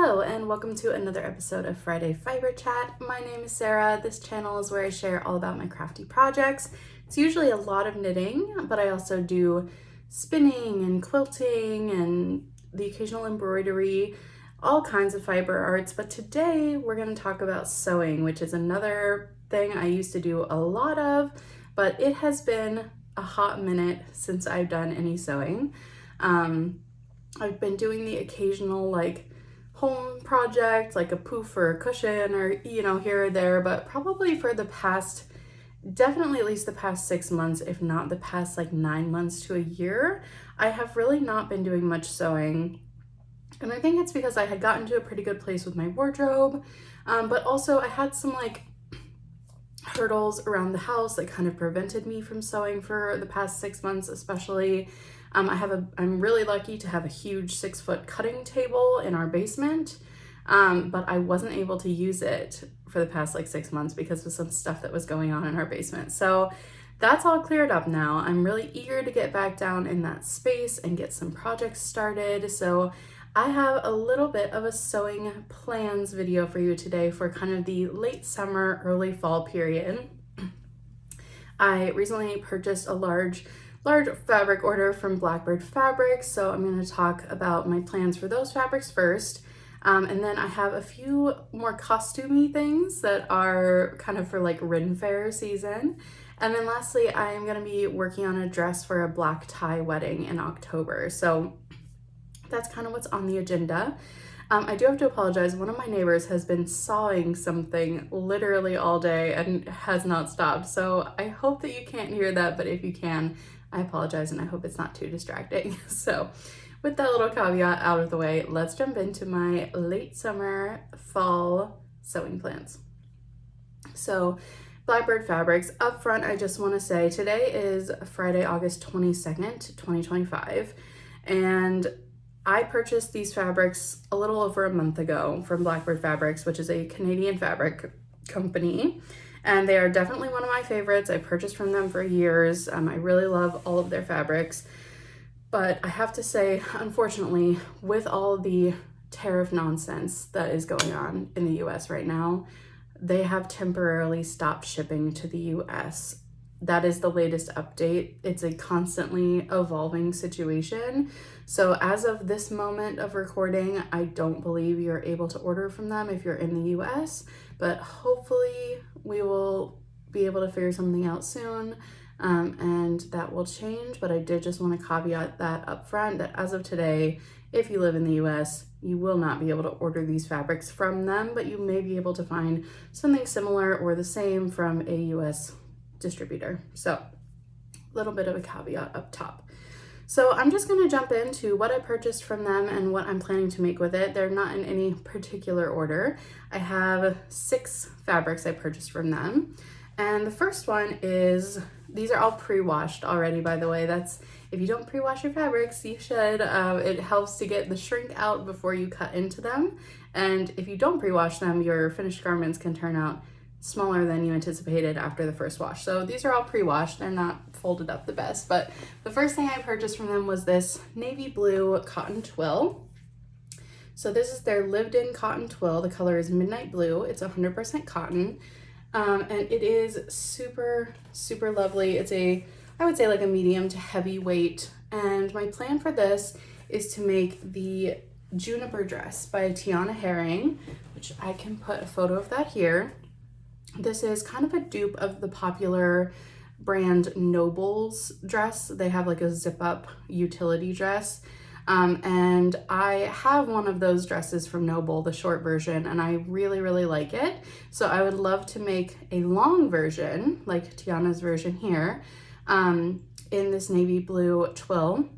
Hello and welcome to another episode of Friday Fiber Chat. My name is Sarah. This channel is where I share all about my crafty projects. It's usually a lot of knitting, but I also do spinning and quilting and the occasional embroidery, all kinds of fiber arts. But today we're going to talk about sewing, which is another thing I used to do a lot of, but it has been a hot minute since I've done any sewing. I've been doing the occasional home project, like a poof or a cushion or, here or there, but probably for the past, definitely at least the past 6 months, if not the past 9 months to a year, I have really not been doing much sewing. And I think it's because I had gotten to a pretty good place with my wardrobe, but also I had some hurdles around the house that kind of prevented me from sewing for the past 6 months, especially. I'm really lucky to have a huge 6-foot cutting table in our basement, but I wasn't able to use it for the past 6 months because of some stuff that was going on in our basement. So that's all cleared up now. I'm really eager to get back down in that space and get some projects started. So I have a little bit of a sewing plans video for you today for kind of the late summer, early fall period. I recently purchased a large fabric order from Blackbird fabrics, so I'm going to talk about my plans for those fabrics first, and then I have a few more costumey things that are kind of for Rin Fair season, and then lastly I'm going to be working on a dress for a black tie wedding in October. So that's kind of what's on the agenda. I do have to apologize. One of my neighbors has been sawing something literally all day and has not stopped. So I hope that you can't hear that, but if you can, I apologize and I hope it's not too distracting. So with that little caveat out of the way, let's jump into my late summer, fall sewing plans. So Blackbird Fabrics, up front, I just want to say today is Friday, August 22nd, 2025. And I purchased these fabrics a little over a month ago from Blackbird Fabrics, which is a Canadian fabric company. And they are definitely one of my favorites. I've purchased from them for years. I really love all of their fabrics. But I have to say, unfortunately, with all the tariff nonsense that is going on in the US right now, they have temporarily stopped shipping to the US. That is the latest update. It's a constantly evolving situation. So as of this moment of recording, I don't believe you're able to order from them if you're in the US, but hopefully we will be able to figure something out soon, and that will change. But I did just want to caveat that up front, that as of today, if you live in the US, you will not be able to order these fabrics from them, but you may be able to find something similar or the same from a US distributor. So a little bit of a caveat up top. So I'm just going to jump into what I purchased from them and what I'm planning to make with it. They're not in any particular order. I have 6 fabrics I purchased from them. And the first one is, these are all pre-washed already, by the way. That's, if you don't pre-wash your fabrics, you should. It helps to get the shrink out before you cut into them. And if you don't pre-wash them, your finished garments can turn out smaller than you anticipated after the first wash. So these are all pre-washed. They're not folded up the best, but the first thing I purchased from them was this navy blue cotton twill. So this is their lived-in cotton twill. The color is midnight blue. It's 100% cotton, and it is super, super lovely. It's I would say a medium to heavy weight, and my plan for this is to make the Juniper dress by Tiana Herring, which I can put a photo of that here. This is kind of a dupe of the popular brand Noble's dress. They have a zip-up utility dress. And I have one of those dresses from Noble, the short version, and I really, really like it. So I would love to make a long version, like Tiana's version here, in this navy blue twill.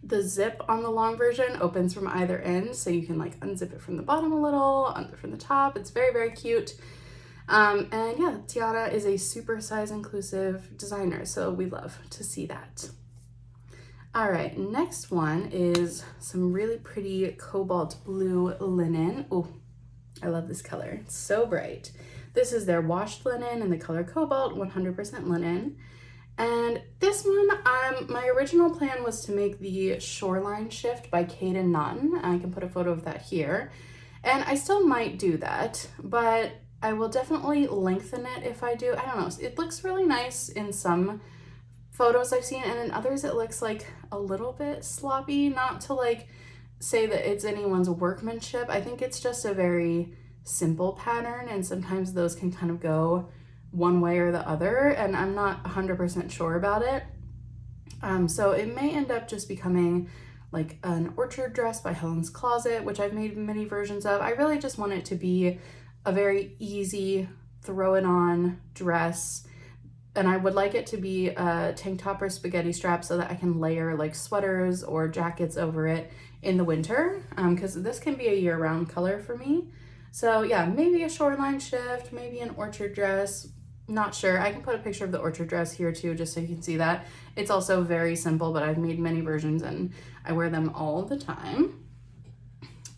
The zip on the long version opens from either end, so you can unzip it from the bottom a little, unzip from the top. It's very, very cute. And yeah, Tiana is a super size inclusive designer, so we love to see that. All right, next one is some really pretty cobalt blue linen. Oh, I love this color. It's so bright. This is their washed linen in the color cobalt, 100% linen. And this one, my original plan was to make the Shoreline Shift by Kate and Nunn. I can put a photo of that here. And I still might do that, but I will definitely lengthen it if I do. I don't know. It looks really nice in some photos I've seen, and in others it looks like a little bit sloppy. Not to like say that it's anyone's workmanship. I think it's just a very simple pattern, and sometimes those can kind of go one way or the other, and I'm not 100% sure about it. So it may end up just becoming like an orchard dress by Helen's Closet, which I've made many versions of. I really just want it to be a very easy throw it on dress. And I would like it to be a tank top or spaghetti strap so that I can layer like sweaters or jackets over it in the winter, because this can be a year-round color for me. So yeah, maybe a shoreline shift, maybe an orchard dress. Not sure. I can put a picture of the orchard dress here too, just so you can see that. It's also very simple, but I've made many versions and I wear them all the time.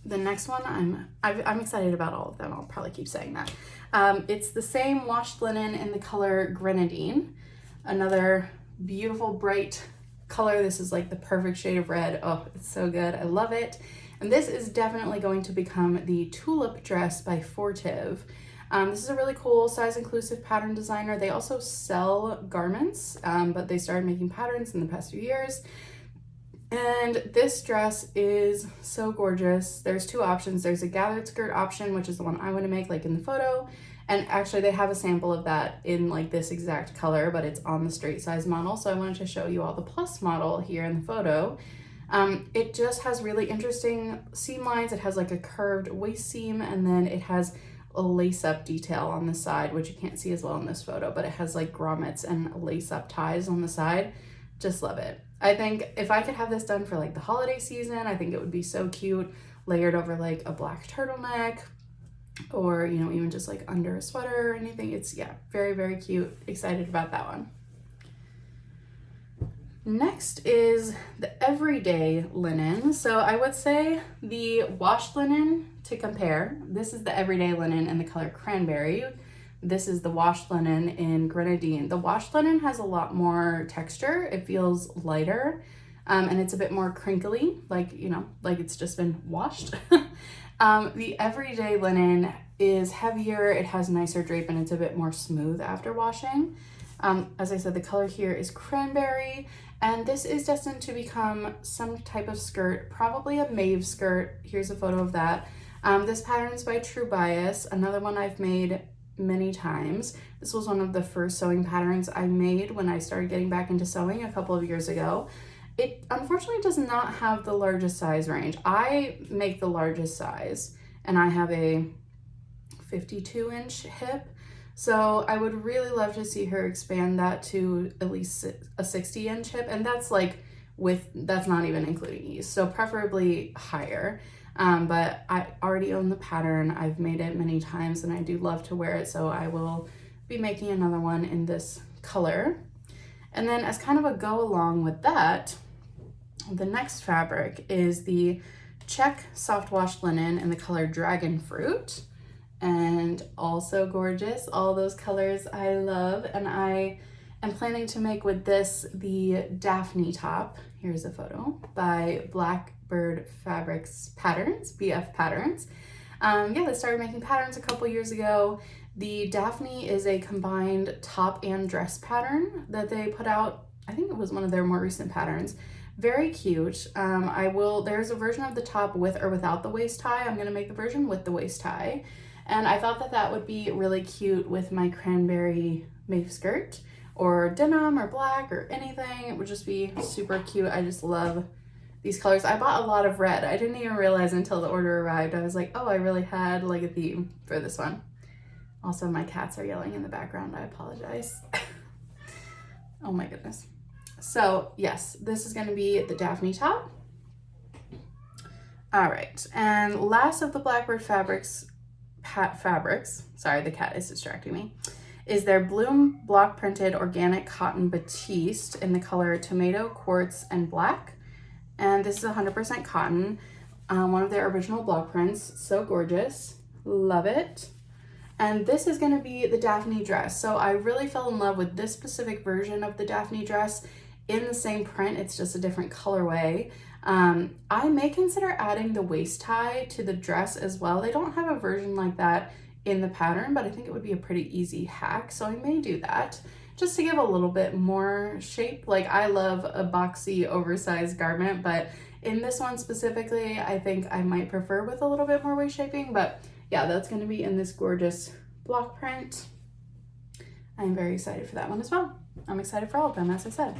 The next one, I'm excited about all of them. I'll probably keep saying that. It's the same washed linen in the color Grenadine. Another beautiful bright color. This is like the perfect shade of red. Oh, it's so good. I love it. And this is definitely going to become the tulip dress by Fortive. This is a really cool size inclusive pattern designer. They also sell garments, but they started making patterns in the past few years. And this dress is so gorgeous. There's two options. There's a gathered skirt option, which is the one I want to make like in the photo. And actually they have a sample of that in like this exact color, but it's on the straight size model. So I wanted to show you all the plus model here in the photo. It just has really interesting seam lines. It has like a curved waist seam, and then it has a lace up detail on the side, which you can't see as well in this photo, but it has like grommets and lace up ties on the side. Just love it. I think if I could have this done for like the holiday season, I think it would be so cute, layered over like a black turtleneck, or, you know, even just like under a sweater or anything. It's, yeah, very, very cute. Excited about that one. Next is the everyday linen. So I would say the washed linen, to compare, this is the everyday linen in the color Cranberry. This is the washed linen in Grenadine. The washed linen has a lot more texture. It feels lighter, and it's a bit more crinkly, like, you know, like it's just been washed. The everyday linen is heavier. It has nicer drape, and it's a bit more smooth after washing. As I said, the color here is Cranberry, and this is destined to become some type of skirt, probably a mauve skirt. Here's a photo of that. This pattern is by True Bias, another one I've made many times. This was one of the first sewing patterns I made when I started getting back into sewing a couple of years ago. It unfortunately does not have the largest size range. I make the largest size, and I have a 52-inch hip. So I would really love to see her expand that to at least a 60-inch hip, and that's like that's not even including ease, so preferably higher. But I already own the pattern. I've made it many times and I do love to wear it, so I will be making another one in this color. And then as kind of a go along with that, the next fabric is the check soft wash linen in the color Dragon Fruit. And also gorgeous. All those colors I love. And I am planning to make with this the Daphne top. Here's a photo by Blackbird Fabrics Patterns, BF Patterns. Yeah, they started making patterns a couple years ago. The Daphne is a combined top and dress pattern that they put out. I think it was one of their more recent patterns. Very cute. There's a version of the top with or without the waist tie. I'm gonna make the version with the waist tie. And I thought that that would be really cute with my Cranberry mauve skirt, or denim or black or anything. It would just be super cute. I just love these colors. I bought a lot of red. I didn't even realize until the order arrived. I was like, oh, I really had like a theme for this one. Also, my cats are yelling in the background. I apologize. Oh my goodness. So yes, this is gonna be the Daphne top. All right, and last of the Blackbird fabrics, sorry, the cat is distracting me, is their Bloom block printed organic cotton batiste in the color Tomato, Quartz, and Black. And this is 100% cotton, one of their original block prints. So gorgeous, love it. And this is gonna be the Daphne dress. So I really fell in love with this specific version of the Daphne dress in the same print. It's just a different colorway. I may consider adding the waist tie to the dress as well. They don't have a version like that in the pattern, but I think it would be a pretty easy hack, so I may do that just to give a little bit more shape. Like, I love a boxy oversized garment, but in this one specifically, I think I might prefer with a little bit more waist shaping. But yeah, that's going to be in this gorgeous block print. I'm very excited for that one as well. I'm excited for all of them, as I said.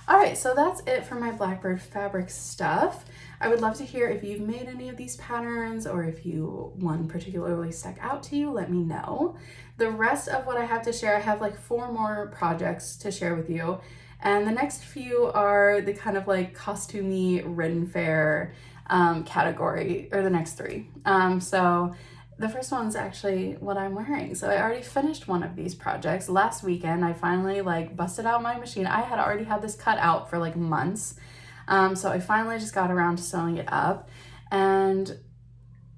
All right, so that's it for my Blackbird fabric stuff. I would love to hear if you've made any of these patterns, or if one particularly stuck out to you, let me know. The rest of what I have to share, I have like 4 more projects to share with you. And the next few are the kind of like costumey Ren Fair category, or the next 3. So the first one's actually what I'm wearing. So I already finished one of these projects. Last weekend, I finally like busted out my machine. I had already had this cut out for like months. So I finally just got around to sewing it up. And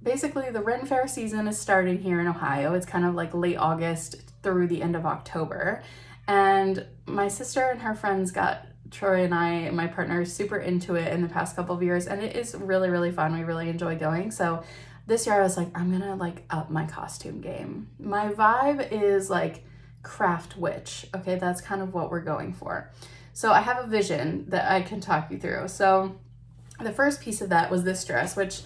basically the Ren Fair season is starting here in Ohio. It's kind of like late August through the end of October. And my sister and her friends got Troy and I, my partner, super into it in the past couple of years. And it is really, really fun. We really enjoy going. So this year I was like, I'm gonna like up my costume game. My vibe is like craft witch. Okay, that's kind of what we're going for. So I have a vision that I can talk you through. So the first piece of that was this dress, which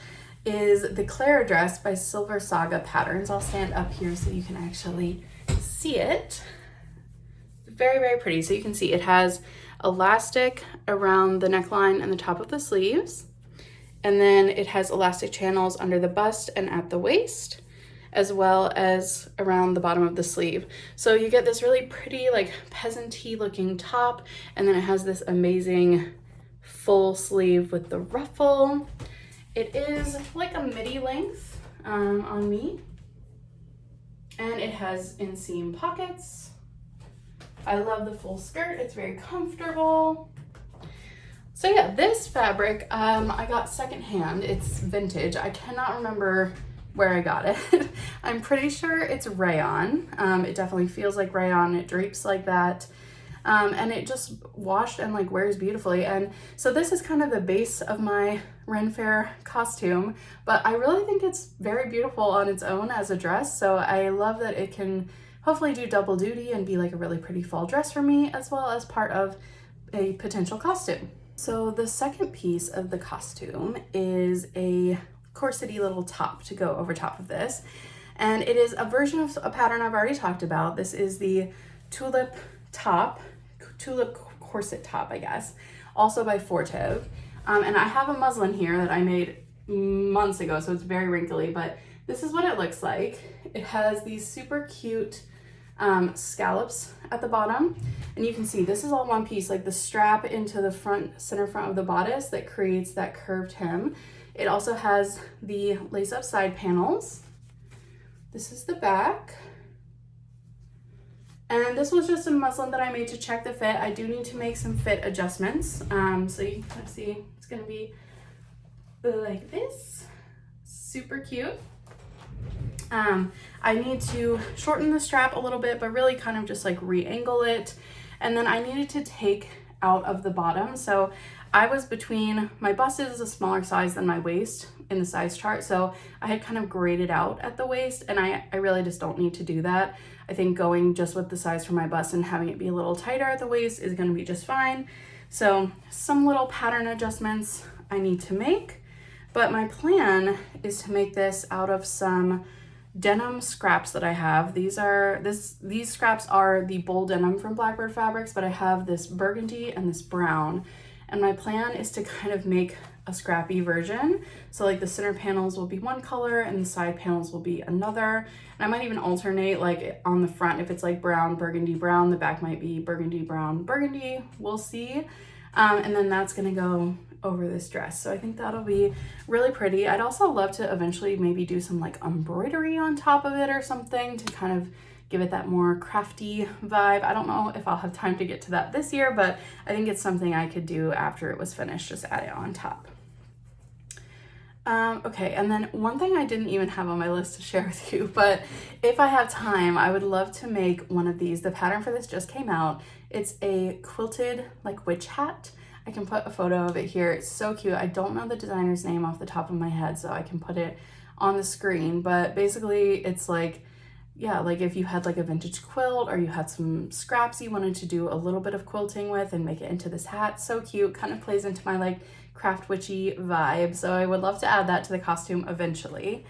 is the Clara dress by Silver Saga Patterns. I'll stand up here so you can actually see it. Very, very pretty. So you can see it has elastic around the neckline and the top of the sleeves. And then it has elastic channels under the bust and at the waist, as well as around the bottom of the sleeve. So you get this really pretty, like peasant-y looking top, and then it has this amazing full sleeve with the ruffle. It is like a midi length on me, and it has inseam pockets. I love the full skirt. It's very comfortable. So yeah, this fabric I got secondhand. It's vintage. I cannot remember where I got it. I'm pretty sure it's rayon. It definitely feels like rayon. It drapes like that. And it just washed and like wears beautifully. And so this is kind of the base of my Ren Fair costume, but I really think it's very beautiful on its own as a dress. So I love that it can hopefully do double duty and be like a really pretty fall dress for me, as well as part of a potential costume. So the second piece of the costume is a corsety little top to go over top of this. And it is a version of a pattern I've already talked about. This is the tulip corset top, I guess, also by Fortive. And I have a muslin here that I made months ago, so it's very wrinkly, but this is what it looks like. It has these super cute scallops at the bottom, and you can see this is all one piece, like the strap into the center front of the bodice that creates that curved hem. It also has the lace up side panels. This is the back, and this was just a muslin that I made to check the fit. I do need to make some fit adjustments, so you can kind of see it's going to be like this. Super cute. I need to shorten the strap a little bit, but really kind of just like re-angle it. And then I needed to take out of the bottom. So I was between, my bust is a smaller size than my waist in the size chart. So I had kind of graded out at the waist, and I really just don't need to do that. I think going just with the size for my bust and having it be a little tighter at the waist is going to be just fine. So some little pattern adjustments I need to make, but my plan is to make this out of some denim scraps that I have. These scraps are the bold denim from Blackbird Fabrics, but I have this burgundy and this brown, and my plan is to kind of make a scrappy version. So like the center panels will be one color and the side panels will be another, and I might even alternate, like on the front if it's like brown burgundy brown, the back might be burgundy brown burgundy, we'll see. And then that's gonna go over this dress. So I think that'll be really pretty. I'd also love to eventually maybe do some like embroidery on top of it or something to kind of give it that more crafty vibe. I don't know if I'll have time to get to that this year, but I think it's something I could do after it was finished, just add it on top. Okay, and then one thing I didn't even have on my list to share with you, but if I have time, I would love to make one of these. The pattern for this just came out. It's a quilted like witch hat. I can put a photo of it here. It's so cute. I don't know the designer's name off the top of my head, so I can put it on the screen, but basically it's like, yeah, like if you had like a vintage quilt or you had some scraps you wanted to do a little bit of quilting with and make it into this hat. So cute, kind of plays into my like craft witchy vibe. So I would love to add that to the costume eventually.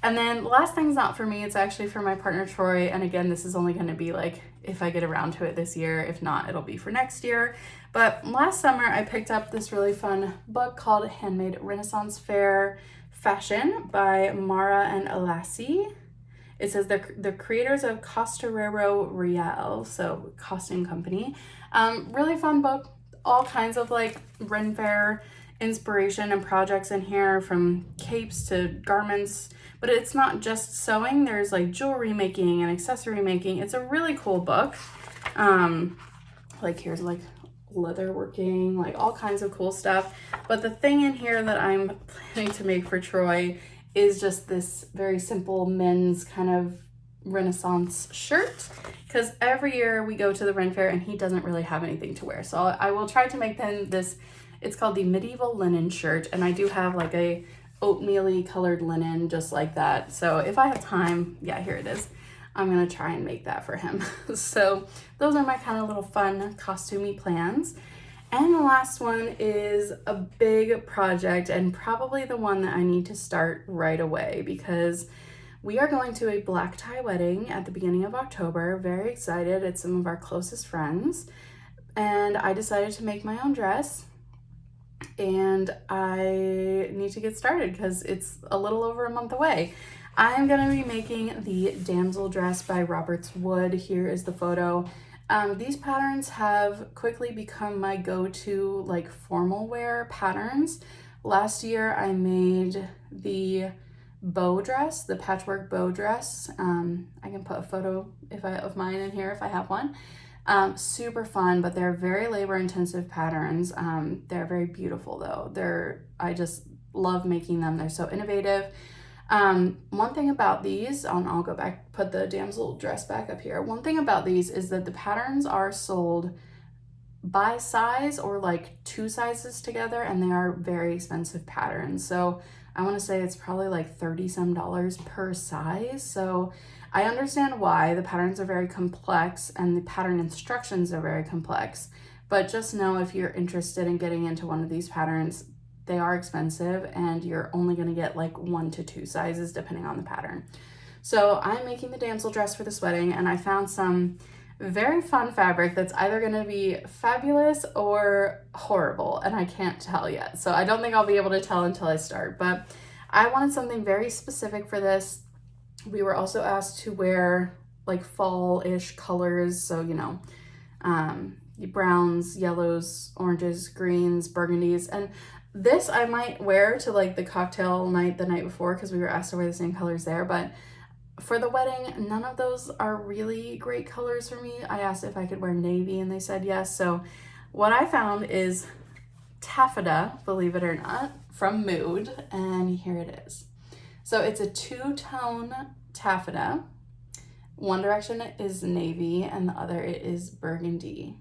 And then last thing's not for me, it's actually for my partner Troy. And again, this is only going to be like if I get around to it this year. If not, it'll be for next year. But last summer I picked up this really fun book called Handmade Renaissance Fair Fashion by Mara and Alassi. It says the creators of Costurero Real, so costume company. Really fun book, all kinds of like Ren Fair inspiration and projects in here, from capes to garments. But it's not just sewing, there's like jewelry making and accessory making. It's a really cool book. Like here's like leather working, like all kinds of cool stuff. But the thing in here that I'm planning to make for Troy is just this very simple men's kind of Renaissance shirt, because every year we go to the Ren Fair and he doesn't really have anything to wear. So I will try to make them this, it's called the medieval linen shirt, and I do have like a oatmeal-y colored linen just like that. So if I have time, yeah, here it is. I'm gonna try and make that for him. So those are my kind of little fun costumey plans. And the last one is a big project, and probably the one that I need to start right away, because we are going to a black tie wedding at the beginning of October. Very excited. It's some of our closest friends. And I decided to make my own dress, and I need to get started because it's a little over a month away. I'm gonna be making the damsel dress by Roberts Wood. Here is the photo. These patterns have quickly become my go-to like formal wear patterns. Last year I made the bow dress, the patchwork bow dress. I can put a photo of mine in here if I have one. Super fun, but they're very labor intensive patterns. They're very beautiful though. I just love making them. They're so innovative. One thing about these, I'll go back, put the damsel dress back up here. One thing about these is that the patterns are sold by size or like two sizes together, and they are very expensive patterns. So I want to say it's probably like $30 some per size. So I understand why the patterns are very complex and the pattern instructions are very complex, but just know if you're interested in getting into one of these patterns, they are expensive and you're only going to get like 1 to 2 sizes depending on the pattern. So I'm making the damsel dress for this wedding, and I found some very fun fabric that's either going to be fabulous or horrible, and I can't tell yet. So I don't think I'll be able to tell until I start, but I wanted something very specific for this. We were also asked to wear like fall-ish colors, so you know, browns, yellows, oranges, greens, burgundies, and this I might wear to like the cocktail night the night before because we were asked to wear the same colors there, but for the wedding, none of those are really great colors for me. I asked if I could wear navy and they said yes. So what I found is taffeta, believe it or not, from Mood, and here it is. So it's a 2-tone taffeta. One direction is navy and the other it is burgundy.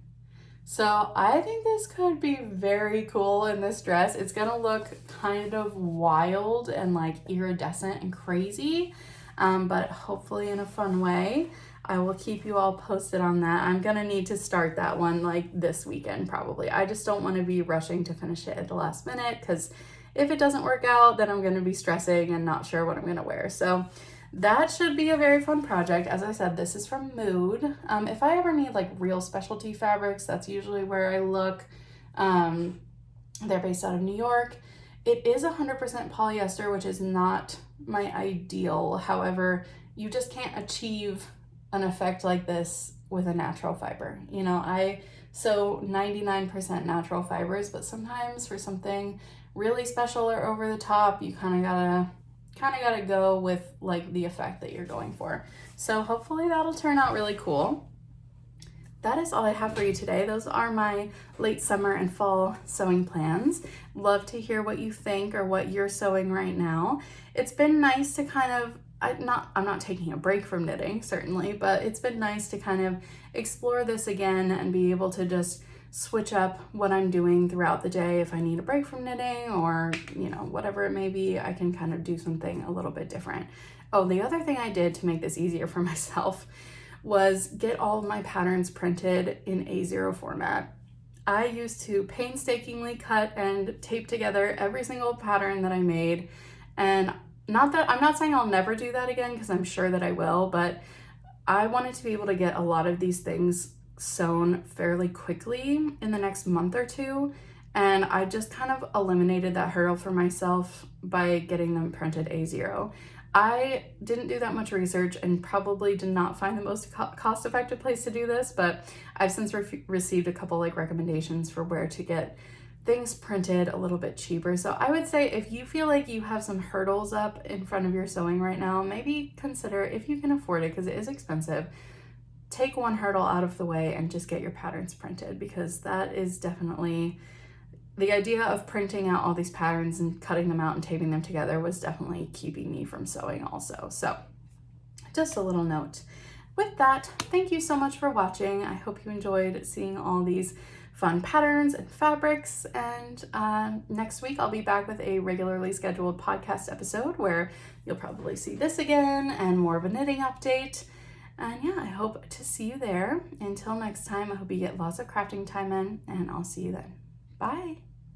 So I think this could be very cool in this dress. It's gonna look kind of wild and like iridescent and crazy, but hopefully in a fun way. I will keep you all posted on that. I'm gonna need to start that one like this weekend probably. I just don't wanna be rushing to finish it at the last minute, because if it doesn't work out, then I'm gonna be stressing and not sure what I'm gonna wear. So that should be a very fun project. As I said, this is from Mood. If I ever need like real specialty fabrics, that's usually where I look. They're based out of New York. It is 100% polyester, which is not my ideal. However, you just can't achieve an effect like this with a natural fiber. You know, I sew 99% natural fibers, but sometimes for something really special or over the top, you kind of gotta go with like the effect that you're going for. So hopefully that'll turn out really cool. That is all I have for you today. Those are my late summer and fall sewing plans. Love to hear what you think or what you're sewing right now. It's been nice to kind of, I'm not taking a break from knitting, certainly, but it's been nice to kind of explore this again and be able to just switch up what I'm doing throughout the day. If I need a break from knitting or, you know, whatever it may be, I can kind of do something a little bit different. Oh, the other thing I did to make this easier for myself was get all of my patterns printed in A0 format. I used to painstakingly cut and tape together every single pattern that I made. And I'm not saying I'll never do that again, because I'm sure that I will, but I wanted to be able to get a lot of these things sewn fairly quickly in the next month or two. And I just kind of eliminated that hurdle for myself by getting them printed A0. I didn't do that much research and probably did not find the most cost-effective place to do this, but I've since received a couple like recommendations for where to get things printed a little bit cheaper. So I would say if you feel like you have some hurdles up in front of your sewing right now, maybe consider, if you can afford it, because it is expensive, take one hurdle out of the way and just get your patterns printed, because that is definitely, the idea of printing out all these patterns and cutting them out and taping them together was definitely keeping me from sewing also. So just a little note. With that, thank you so much for watching. I hope you enjoyed seeing all these fun patterns and fabrics. And next week I'll be back with a regularly scheduled podcast episode where you'll probably see this again and more of a knitting update. And yeah, I hope to see you there. Until next time, I hope you get lots of crafting time in, and I'll see you then. Bye.